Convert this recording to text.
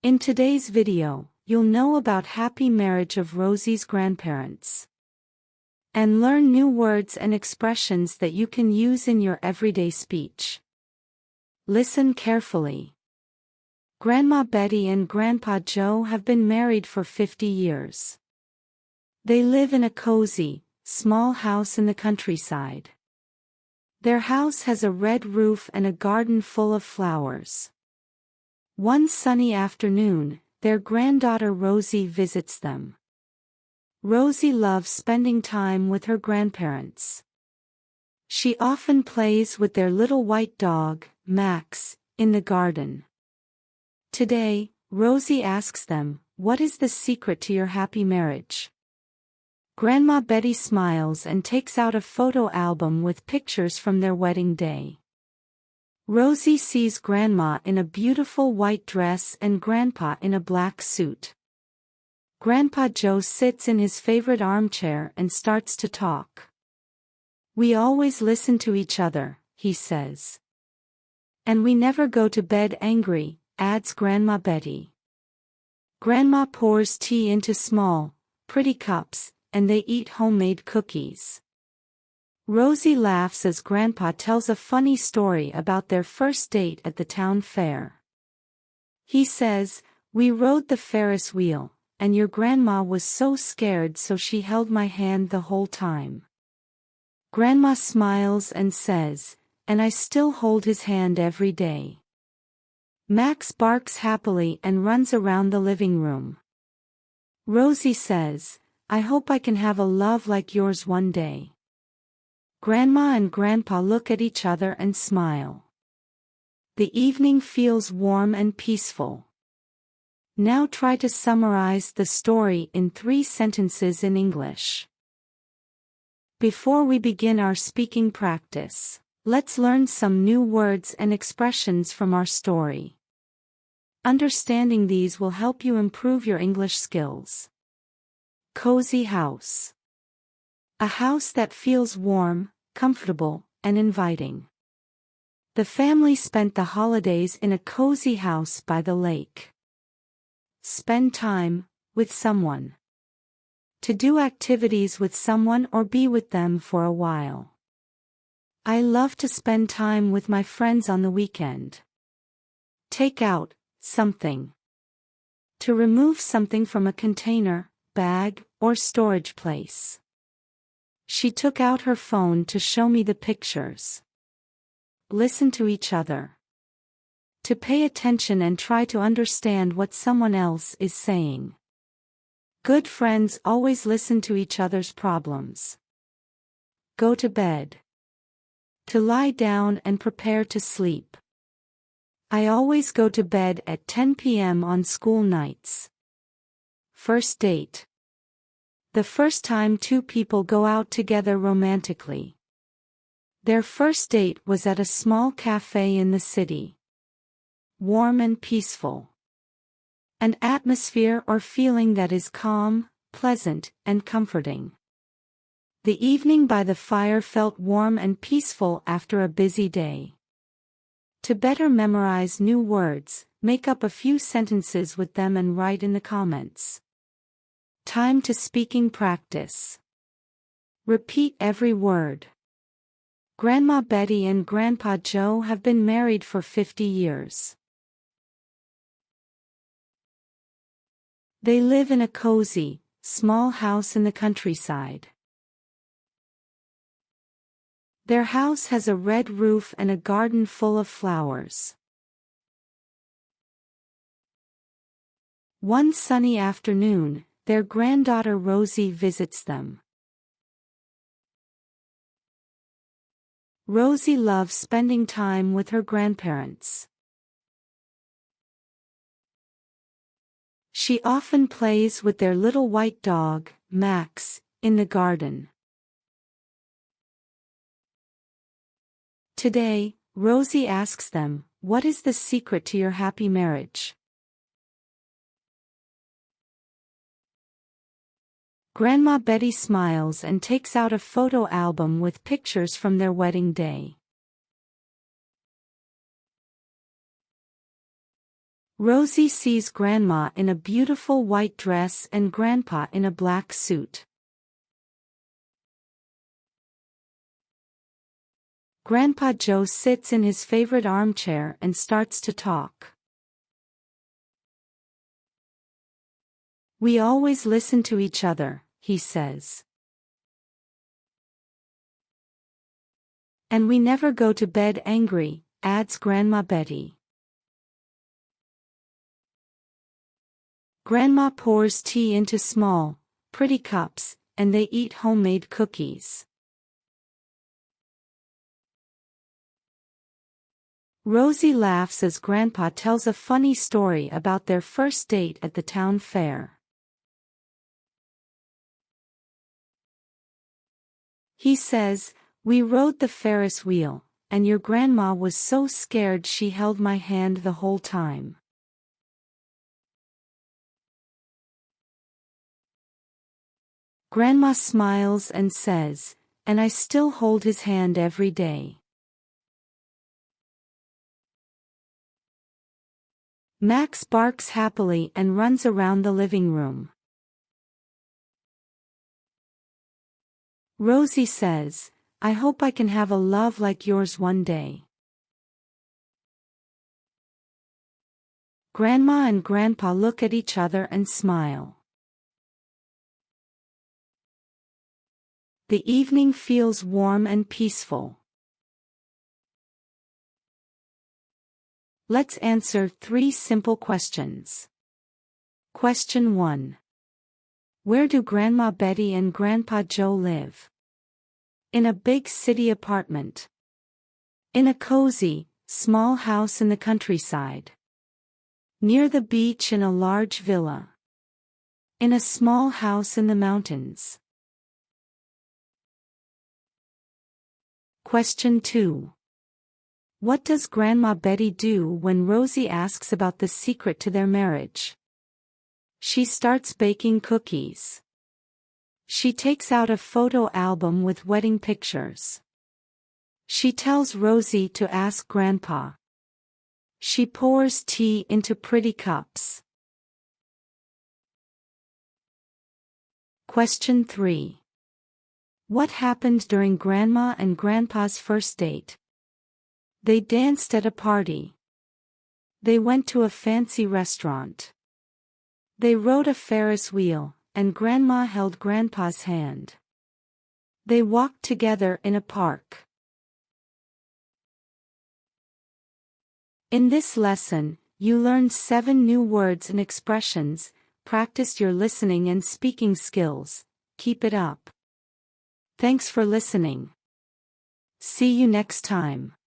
In today's video, you'll know about happy marriage of Rosie's grandparents. And learn new words and expressions that you can use in your everyday speech. Listen carefully. Grandma Betty and Grandpa Joe have been married for 50 years. They live in a cozy, small house in the countryside. Their house has a red roof and a garden full of flowers. One sunny afternoon, their granddaughter Rosie visits them. Rosie loves spending time with her grandparents. She often plays with their little white dog, Max, in the garden. Today, Rosie asks them, "What is the secret to your happy marriage?" Grandma Betty smiles and takes out a photo album with pictures from their wedding day. Rosie sees Grandma in a beautiful white dress and Grandpa in a black suit. Grandpa Joe sits in his favorite armchair and starts to talk. "We always listen to each other," he says. "And we never go to bed angry," adds Grandma Betty. Grandma pours tea into small, pretty cups, and they eat homemade cookies. Rosie laughs as Grandpa tells a funny story about their first date at the town fair. He says, "We rode the Ferris wheel, and your grandma was so scared so she held my hand the whole time." Grandma smiles and says, "And I still hold his hand every day." Max barks happily and runs around the living room. Rosie says, "I hope I can have a love like yours one day." Grandma and Grandpa look at each other and smile. The evening feels warm and peaceful. Now try to summarize the story in 3 sentences in English. Before we begin our speaking practice, let's learn some new words and expressions from our story. Understanding these will help you improve your English skills. Cozy house. A house that feels warm, comfortable, and inviting. The family spent the holidays in a cozy house by the lake. Spend time with someone. To do activities with someone or be with them for a while. I love to spend time with my friends on the weekend. Take out something. To remove something from a container, bag, or storage place. She took out her phone to show me the pictures. Listen to each other. To pay attention and try to understand what someone else is saying. Good friends always listen to each other's problems. Go to bed. To lie down and prepare to sleep. I always go to bed at 10 p.m. on school nights. First date. The first time 2 people go out together romantically. Their first date was at a small cafe in the city. Warm and peaceful. An atmosphere or feeling that is calm, pleasant, and comforting. The evening by the fire felt warm and peaceful after a busy day. To better memorize new words, make up a few sentences with them and write in the comments. Time to speaking practice. Repeat every word. Grandma Betty and Grandpa Joe have been married for 50 years. They live in a cozy, small house in the countryside. Their house has a red roof and a garden full of flowers. One sunny afternoon, their granddaughter Rosie visits them. Rosie loves spending time with her grandparents. She often plays with their little white dog, Max, in the garden. Today, Rosie asks them, "What is the secret to your happy marriage?" Grandma Betty smiles and takes out a photo album with pictures from their wedding day. Rosie sees Grandma in a beautiful white dress and Grandpa in a black suit. Grandpa Joe sits in his favorite armchair and starts to talk. "We always listen to each other," he says. "And we never go to bed angry," adds Grandma Betty. Grandma pours tea into small, pretty cups, and they eat homemade cookies. Rosie laughs as Grandpa tells a funny story about their first date at the town fair. He says, "We rode the Ferris wheel, and your grandma was so scared she held my hand the whole time." Grandma smiles and says, "And I still hold his hand every day." Max barks happily and runs around the living room. Rosie says, "I hope I can have a love like yours one day." Grandma and Grandpa look at each other and smile. The evening feels warm and peaceful. Let's answer 3 simple questions. Question 1. Where do Grandma Betty and Grandpa Joe live? In a big city apartment. In a cozy, small house in the countryside. Near the beach in a large villa. In a small house in the mountains. Question 2. What does Grandma Betty do when Rosie asks about the secret to their marriage? She starts baking cookies. She takes out a photo album with wedding pictures. She tells Rosie to ask Grandpa. She pours tea into pretty cups. Question 3. What happened during Grandma and Grandpa's first date? They danced at a party. They went to a fancy restaurant. They rode a Ferris wheel, and Grandma held Grandpa's hand. They walked together in a park. In this lesson, you learned 7 new words and expressions, practiced your listening and speaking skills. Keep it up. Thanks for listening. See you next time.